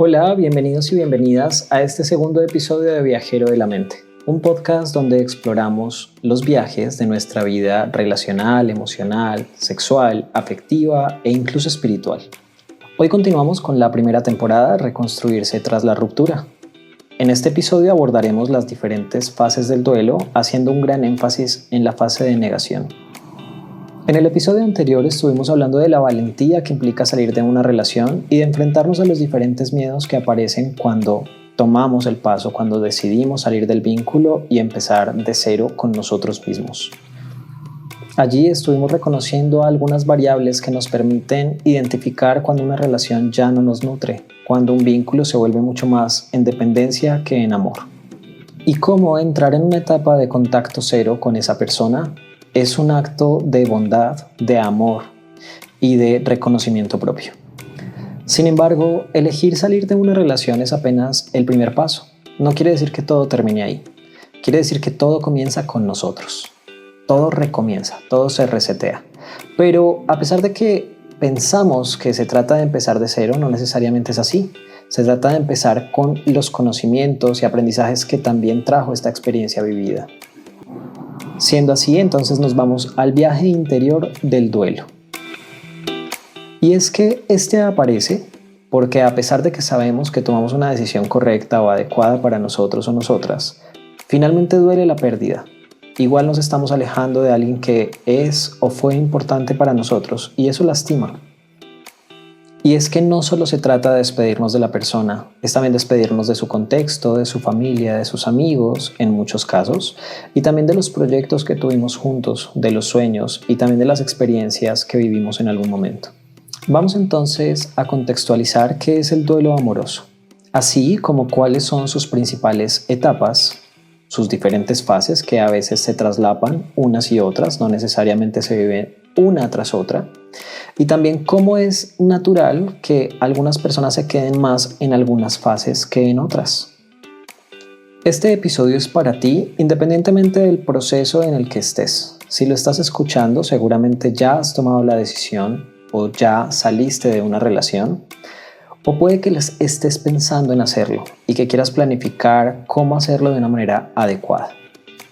Hola, bienvenidos y bienvenidas a este segundo episodio de Viajero de la Mente, un podcast donde exploramos los viajes de nuestra vida relacional, emocional, sexual, afectiva e incluso espiritual. Hoy continuamos con la primera temporada, Reconstruirse tras la ruptura. En este episodio abordaremos las diferentes fases del duelo, haciendo un gran énfasis en la fase de negación. En el episodio anterior estuvimos hablando de la valentía que implica salir de una relación y de enfrentarnos a los diferentes miedos que aparecen cuando tomamos el paso, cuando decidimos salir del vínculo y empezar de cero con nosotros mismos. Allí estuvimos reconociendo algunas variables que nos permiten identificar cuando una relación ya no nos nutre, cuando un vínculo se vuelve mucho más en dependencia que en amor. Y cómo entrar en una etapa de contacto cero con esa persona es un acto de bondad, de amor y de reconocimiento propio. Sin embargo, elegir salir de una relación es apenas el primer paso. No quiere decir que todo termine ahí. Quiere decir que todo comienza con nosotros. Todo recomienza, todo se resetea. Pero a pesar de que pensamos que se trata de empezar de cero, no necesariamente es así. Se trata de empezar con los conocimientos y aprendizajes que también trajo esta experiencia vivida. Siendo así, entonces nos vamos al viaje interior del duelo. Y es que este aparece porque a pesar de que sabemos que tomamos una decisión correcta o adecuada para nosotros o nosotras, finalmente duele la pérdida. Igual nos estamos alejando de alguien que es o fue importante para nosotros y eso lastima. Y es que no solo se trata de despedirnos de la persona, es también despedirnos de su contexto, de su familia, de sus amigos, en muchos casos, y también de los proyectos que tuvimos juntos, de los sueños y también de las experiencias que vivimos en algún momento. Vamos entonces a contextualizar qué es el duelo amoroso, así como cuáles son sus principales etapas, sus diferentes fases que a veces se traslapan unas y otras, no necesariamente se viven una tras otra, y también cómo es natural que algunas personas se queden más en algunas fases que en otras. Este episodio es para ti independientemente del proceso en el que estés. Si lo estás escuchando, seguramente ya has tomado la decisión o ya saliste de una relación, o puede que estés pensando en hacerlo y que quieras planificar cómo hacerlo de una manera adecuada.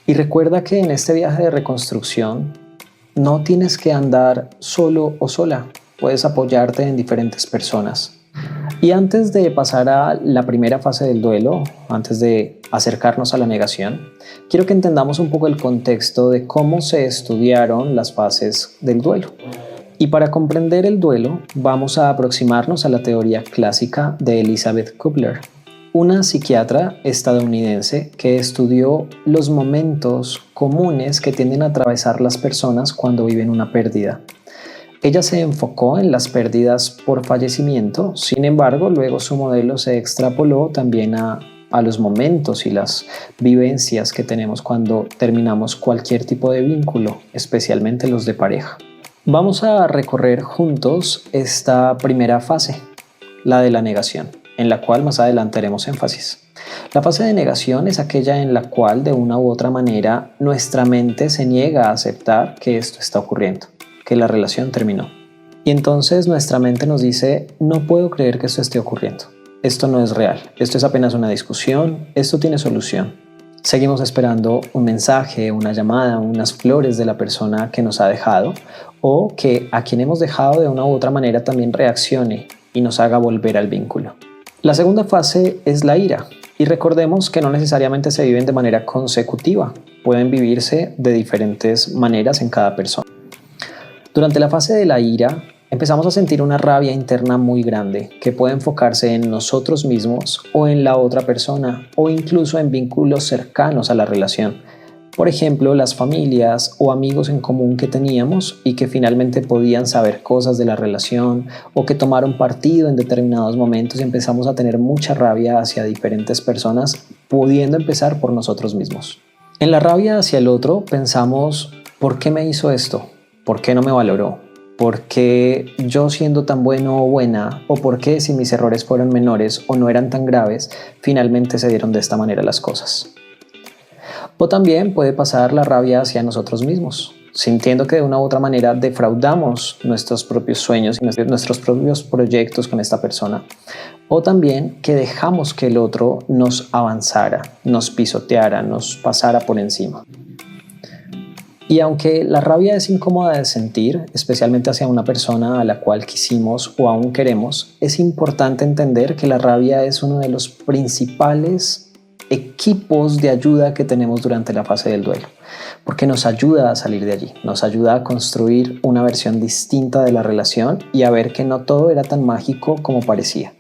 Y recuerda que en este viaje de reconstrucción no tienes que andar solo o sola, puedes apoyarte en diferentes personas. Y antes de pasar a la primera fase del duelo, antes de acercarnos a la negación, quiero que entendamos un poco el contexto de cómo se estudiaron las fases del duelo. Y para comprender el duelo, vamos a aproximarnos a la teoría clásica de Elizabeth Kubler, una psiquiatra estadounidense que estudió los momentos comunes que tienden a atravesar las personas cuando viven una pérdida. Ella se enfocó en las pérdidas por fallecimiento, sin embargo, luego su modelo se extrapoló también a los momentos y las vivencias que tenemos cuando terminamos cualquier tipo de vínculo, especialmente los de pareja. Vamos a recorrer juntos esta primera fase, la de la negación, en la cual más adelante haremos énfasis. La fase de negación es aquella en la cual de una u otra manera nuestra mente se niega a aceptar que esto está ocurriendo, que la relación terminó. Y entonces nuestra mente nos dice, no puedo creer que esto esté ocurriendo, esto no es real, esto es apenas una discusión, esto tiene solución. Seguimos esperando un mensaje, una llamada, unas flores de la persona que nos ha dejado o que a quien hemos dejado de una u otra manera también reaccione y nos haga volver al vínculo. La segunda fase es la ira y recordemos que no necesariamente se viven de manera consecutiva, pueden vivirse de diferentes maneras en cada persona. Durante la fase de la ira empezamos a sentir una rabia interna muy grande que puede enfocarse en nosotros mismos o en la otra persona o incluso en vínculos cercanos a la relación. Por ejemplo, las familias o amigos en común que teníamos y que finalmente podían saber cosas de la relación o que tomaron partido en determinados momentos y empezamos a tener mucha rabia hacia diferentes personas, pudiendo empezar por nosotros mismos. En la rabia hacia el otro pensamos, ¿por qué me hizo esto? ¿Por qué no me valoró? ¿Por qué yo siendo tan bueno o buena? ¿O por qué si mis errores fueron menores o no eran tan graves, finalmente se dieron de esta manera las cosas? O también puede pasar la rabia hacia nosotros mismos, sintiendo que de una u otra manera defraudamos nuestros propios sueños y nuestros propios proyectos con esta persona. O también que dejamos que el otro nos avanzara, nos pisoteara, nos pasara por encima. Y aunque la rabia es incómoda de sentir, especialmente hacia una persona a la cual quisimos o aún queremos, es importante entender que la rabia es uno de los principales equipos de ayuda que tenemos durante la fase del duelo, porque nos ayuda a salir de allí, nos ayuda a construir una versión distinta de la relación y a ver que no todo era tan mágico como parecía.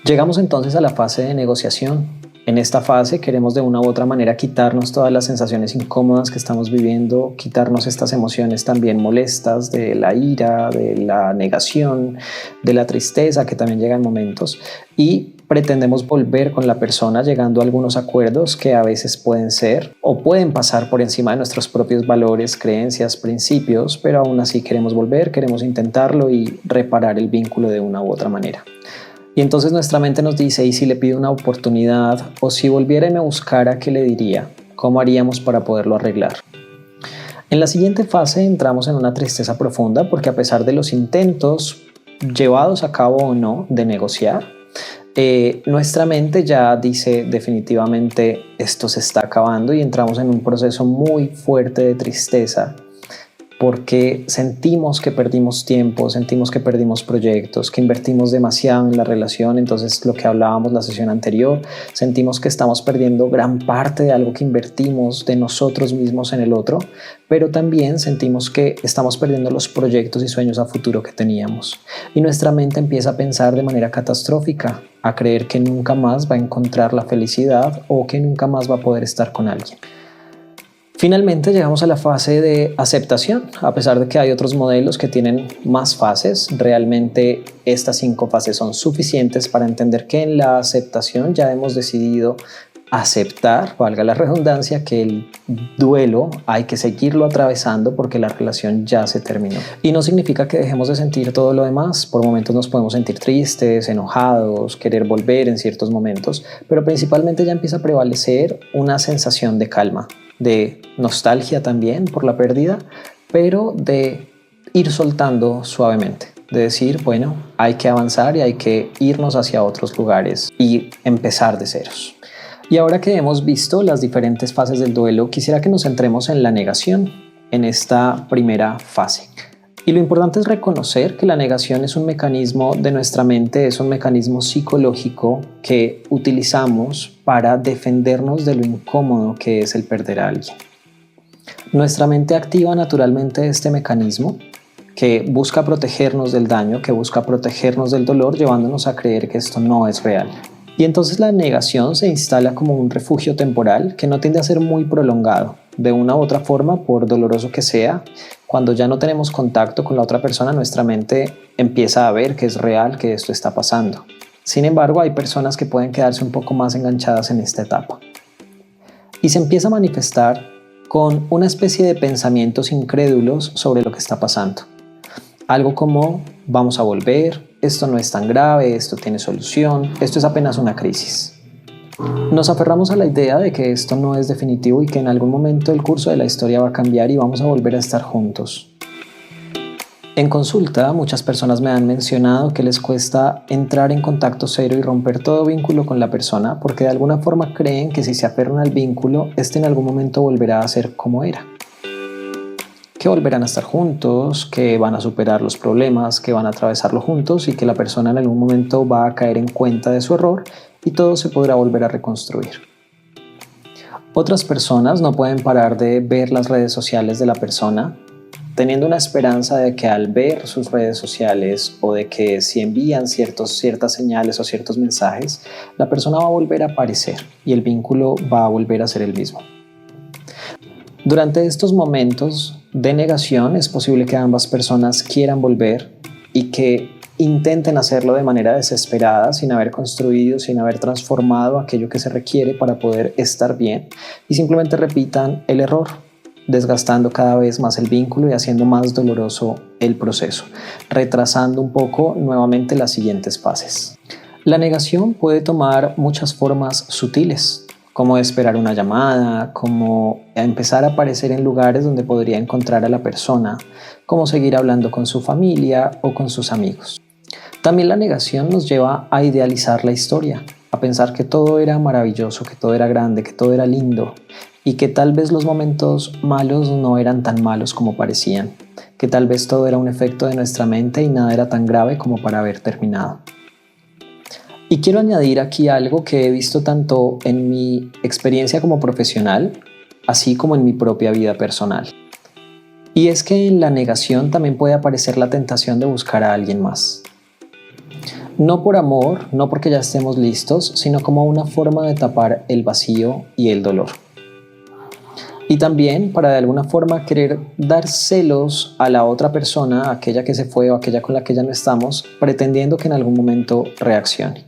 Llegamos entonces a la fase de negociación. En esta fase queremos de una u otra manera quitarnos todas las sensaciones incómodas que estamos viviendo, quitarnos estas emociones también molestas de la ira, de la negación, de la tristeza que también llega en momentos, y pretendemos volver con la persona llegando a algunos acuerdos que a veces pueden ser o pueden pasar por encima de nuestros propios valores, creencias, principios, pero aún así queremos volver, queremos intentarlo y reparar el vínculo de una u otra manera. Y entonces nuestra mente nos dice, ¿y si le pido una oportunidad? O si volviera y me buscara, ¿qué le diría? ¿Cómo haríamos para poderlo arreglar? En la siguiente fase entramos en una tristeza profunda porque a pesar de los intentos llevados a cabo o no de negociar, nuestra mente ya dice definitivamente esto se está acabando y entramos en un proceso muy fuerte de tristeza porque sentimos que perdimos tiempo, sentimos que perdimos proyectos, que invertimos demasiado en la relación. Entonces, lo que hablábamos la sesión anterior, sentimos que estamos perdiendo gran parte de algo que invertimos de nosotros mismos en el otro, pero también sentimos que estamos perdiendo los proyectos y sueños a futuro que teníamos. Y nuestra mente empieza a pensar de manera catastrófica, a creer que nunca más va a encontrar la felicidad o que nunca más va a poder estar con alguien. Finalmente llegamos a la fase de aceptación. A pesar de que hay otros modelos que tienen más fases, realmente estas 5 fases son suficientes para entender que en la aceptación ya hemos decidido aceptar, valga la redundancia, que el duelo hay que seguirlo atravesando porque la relación ya se terminó. Y no significa que dejemos de sentir todo lo demás. Por momentos nos podemos sentir tristes, enojados, querer volver en ciertos momentos, pero principalmente ya empieza a prevalecer una sensación de calma, de nostalgia también por la pérdida, pero de ir soltando suavemente, de decir, bueno, hay que avanzar y hay que irnos hacia otros lugares y empezar de ceros. Y ahora que hemos visto las diferentes fases del duelo, quisiera que nos centremos en la negación, en esta primera fase. Y lo importante es reconocer que la negación es un mecanismo de nuestra mente, es un mecanismo psicológico que utilizamos para defendernos de lo incómodo que es el perder a alguien. Nuestra mente activa naturalmente este mecanismo que busca protegernos del daño, que busca protegernos del dolor, llevándonos a creer que esto no es real. Y entonces la negación se instala como un refugio temporal que no tiende a ser muy prolongado. De una u otra forma, por doloroso que sea, cuando ya no tenemos contacto con la otra persona, nuestra mente empieza a ver que es real, que esto está pasando. Sin embargo, hay personas que pueden quedarse un poco más enganchadas en esta etapa. Y se empieza a manifestar con una especie de pensamientos incrédulos sobre lo que está pasando. Algo como, vamos a volver, esto no es tan grave, esto tiene solución, esto es apenas una crisis. Nos aferramos a la idea de que esto no es definitivo y que en algún momento el curso de la historia va a cambiar y vamos a volver a estar juntos. En consulta, muchas personas me han mencionado que les cuesta entrar en contacto cero y romper todo vínculo con la persona porque de alguna forma creen que si se aferran al vínculo, este en algún momento volverá a ser como era. Que volverán a estar juntos, que van a superar los problemas, que van a atravesarlo juntos y que la persona en algún momento va a caer en cuenta de su error y todo se podrá volver a reconstruir. Otras personas no pueden parar de ver las redes sociales de la persona, teniendo una esperanza de que al ver sus redes sociales o de que si envían ciertas señales o ciertos mensajes, la persona va a volver a aparecer y el vínculo va a volver a ser el mismo. Durante estos momentos de negación es posible que ambas personas quieran volver y que intenten hacerlo de manera desesperada, sin haber construido, sin haber transformado aquello que se requiere para poder estar bien y simplemente repitan el error. desgastando cada vez más el vínculo y haciendo más doloroso el proceso, retrasando un poco nuevamente las siguientes fases. La negación puede tomar muchas formas sutiles, como esperar una llamada, como empezar a aparecer en lugares donde podría encontrar a la persona, como seguir hablando con su familia o con sus amigos. También la negación nos lleva a idealizar la historia, a pensar que todo era maravilloso, que todo era grande, que todo era lindo y que tal vez los momentos malos no eran tan malos como parecían, que tal vez todo era un efecto de nuestra mente y nada era tan grave como para haber terminado. Y quiero añadir aquí algo que he visto tanto en mi experiencia como profesional, así como en mi propia vida personal. Y es que en la negación también puede aparecer la tentación de buscar a alguien más. No por amor, no porque ya estemos listos, sino como una forma de tapar el vacío y el dolor. Y también para de alguna forma querer dar celos a la otra persona, aquella que se fue o aquella con la que ya no estamos, pretendiendo que en algún momento reaccione.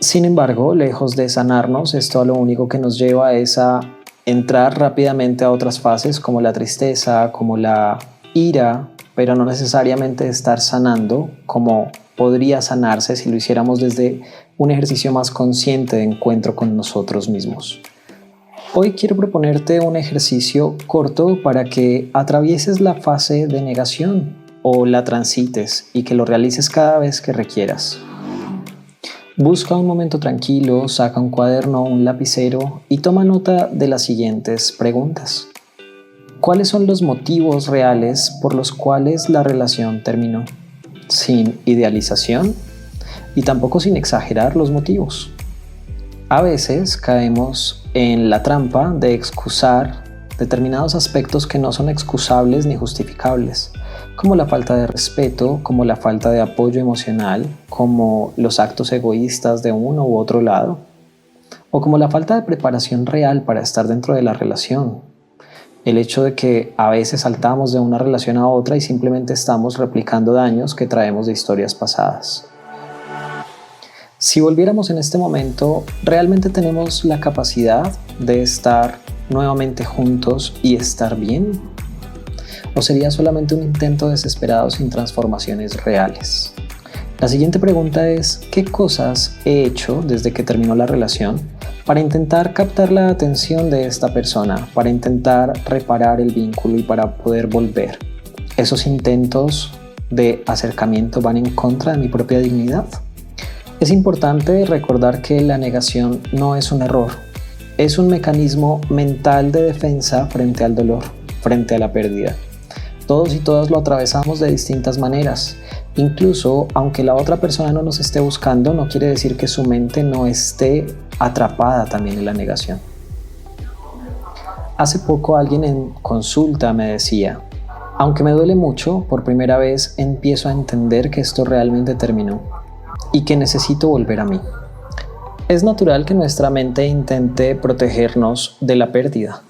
Sin embargo, lejos de sanarnos, esto a lo único que nos lleva es a entrar rápidamente a otras fases como la tristeza, como la ira, pero no necesariamente estar sanando como podría sanarse si lo hiciéramos desde un ejercicio más consciente de encuentro con nosotros mismos. Hoy quiero proponerte un ejercicio corto para que atravieses la fase de negación o la transites y que lo realices cada vez que requieras. Busca un momento tranquilo, saca un cuaderno o un lapicero y toma nota de las siguientes preguntas. ¿Cuáles son los motivos reales por los cuales la relación terminó? Sin idealización y tampoco sin exagerar los motivos. A veces caemos en la trampa de excusar determinados aspectos que no son excusables ni justificables, como la falta de respeto, como la falta de apoyo emocional, como los actos egoístas de uno u otro lado, o como la falta de preparación real para estar dentro de la relación. El hecho de que a veces saltamos de una relación a otra y simplemente estamos replicando daños que traemos de historias pasadas. Si volviéramos en este momento, ¿realmente tenemos la capacidad de estar nuevamente juntos y estar bien? ¿O sería solamente un intento desesperado sin transformaciones reales? La siguiente pregunta es, ¿qué cosas he hecho desde que terminó la relación para intentar captar la atención de esta persona, para intentar reparar el vínculo y para poder volver? ¿Esos intentos de acercamiento van en contra de mi propia dignidad? Es importante recordar que la negación no es un error, es un mecanismo mental de defensa frente al dolor, frente a la pérdida. Todos y todas lo atravesamos de distintas maneras. Incluso, aunque la otra persona no nos esté buscando, no quiere decir que su mente no esté atrapada también en la negación. Hace poco alguien en consulta me decía, aunque me duele mucho, por primera vez empiezo a entender que esto realmente terminó y que necesito volver a mí. Es natural que nuestra mente intente protegernos de la pérdida.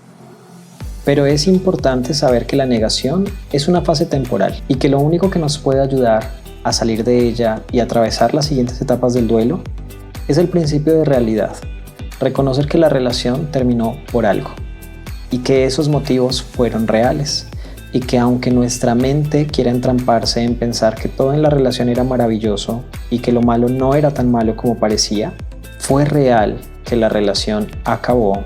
Pero es importante saber que la negación es una fase temporal y que lo único que nos puede ayudar a salir de ella y atravesar las siguientes etapas del duelo es el principio de realidad, reconocer que la relación terminó por algo y que esos motivos fueron reales y que aunque nuestra mente quiera entramparse en pensar que todo en la relación era maravilloso y que lo malo no era tan malo como parecía, fue real que la relación acabó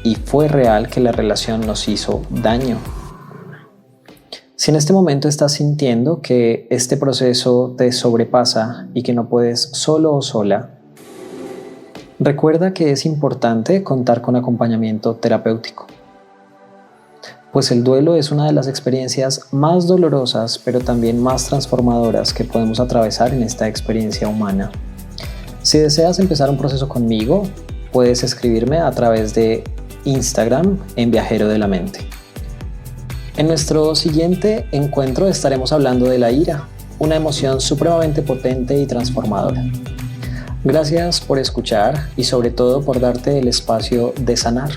y fue real que la relación nos hizo daño. Si en este momento estás sintiendo que este proceso te sobrepasa y que no puedes solo o sola, recuerda que es importante contar con acompañamiento terapéutico. Pues el duelo es una de las experiencias más dolorosas, pero también más transformadoras que podemos atravesar en esta experiencia humana. Si deseas empezar un proceso conmigo, puedes escribirme a través de Instagram en Viajero de la Mente. En nuestro siguiente encuentro estaremos hablando de la ira, una emoción supremamente potente y transformadora. Gracias por escuchar y sobre todo por darte el espacio de sanar.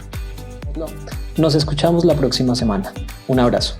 Nos escuchamos la próxima semana. Un abrazo.